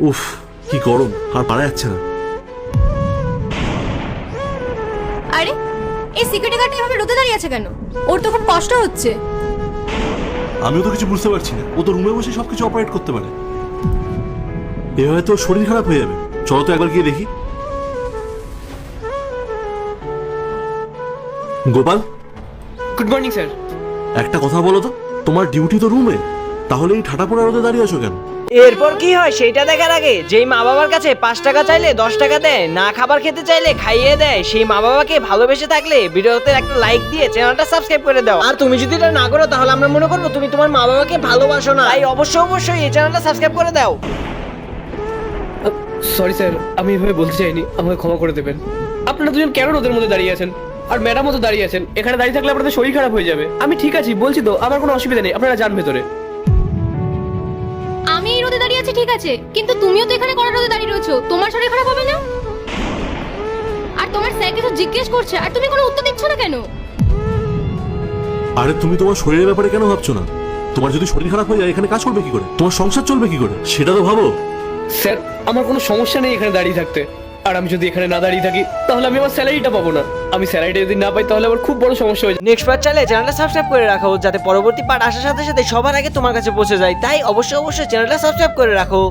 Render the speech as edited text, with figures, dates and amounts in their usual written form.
উফ, কি গরম, আর পারা যাচ্ছে না। আরে এই সিকিউরিটি গার্ড এভাবে রোদে দাঁড়িয়ে আছে কেন? ওর তো খুব কষ্ট হচ্ছে। আমিও তো কিছু বুঝতে পারছি না। ও তো রুমে বসে সবকিছু অপারেট করতে পারে। এভাবে তো শরীর খারাপ হয়ে যাবে। চলো তো একবার গিয়ে দেখি। Gopal, good morning sir. একটা কথা বলো তো, তোমার ডিউটি তো রুমে, তাহলে এই ঠাটা পড়া রোদে দাঁড়িয়ে আছো কেন? এরপর কি হয় সেটা দেখার আগে যেই মা বাবার কাছে 5 টাকা চাইলে 10 টাকা দেয়, না খাবার খেতে চাইলে খাইয়ে দেয়, সেই মা বাবাকে ভালোবেসে থাকলে ভিডিওতে একটা লাইক দিয়ে চ্যানেলটা সাবস্ক্রাইব করে দাও। আর তুমি যদি এটা না করো তাহলে আমরা মনে করবো তুমি তোমার মা বাবাকে ভালোবাসো না। তাই অবশ্যই এই চ্যানেলটা সাবস্ক্রাইব করে দাও। সরি স্যার, আমি এভাবে বলতে চাইনি, আমাকে ক্ষমা করে দেবেন। আপনারা দুজন কেন রোদের মধ্যে দাঁড়িয়ে আছেন? আর ম্যাডামও তো দাঁড়িয়ে আছেন। এখানে দাঁড়িয়ে থাকলে আপনাদের শরীর খারাপ হয়ে যাবে। আমি ঠিক আছি বলছি তো, আমার কোনো অসুবিধা নেই, আপনারা যান ভেতরে। আমি এই রোদে দাঁড়িয়ে আছি ঠিক আছে, কিন্তু তুমিও তো এখানে কড়া রোদে দাঁড়িয়ে রয়েছো, তোমার শরীর খারাপ হবে না? আর তোমার স্যার কিছু জিজ্ঞেস করছে আর তুমি কোনো উত্তর দিচ্ছ না কেন? আরে তুমি তোমার শরীরের ব্যাপারে কেন ভাবছো না? তোমার যদি শরীর খারাপ হয়ে যায় এখানে কাজ করবে কি করে? তোমার সংসার চলবে কি করে সেটা তো ভাবো। স্যার, আমার কোনো সমস্যা নেই এখানে দাঁড়িয়ে থাকতে। আর আমি যদি এখানে না দাঁড়িয়ে থাকি তাহলে আমি আমার স্যালারিটা পাবো না। আমি স্যালারিটা যদি না পাই তাহলে আমার খুব বড় সমস্যা হয়ে যায়। নেক্সট পার্ট চাইলে চ্যানেলটা সাবস্ক্রাইব করে রাখো, যাতে পরবর্তী পার্ট আসার সাথে সাথে সবার আগে তোমার কাছে পৌঁছে যায়। তাই অবশ্যই চ্যানেলটা সাবস্ক্রাইব করে রাখো।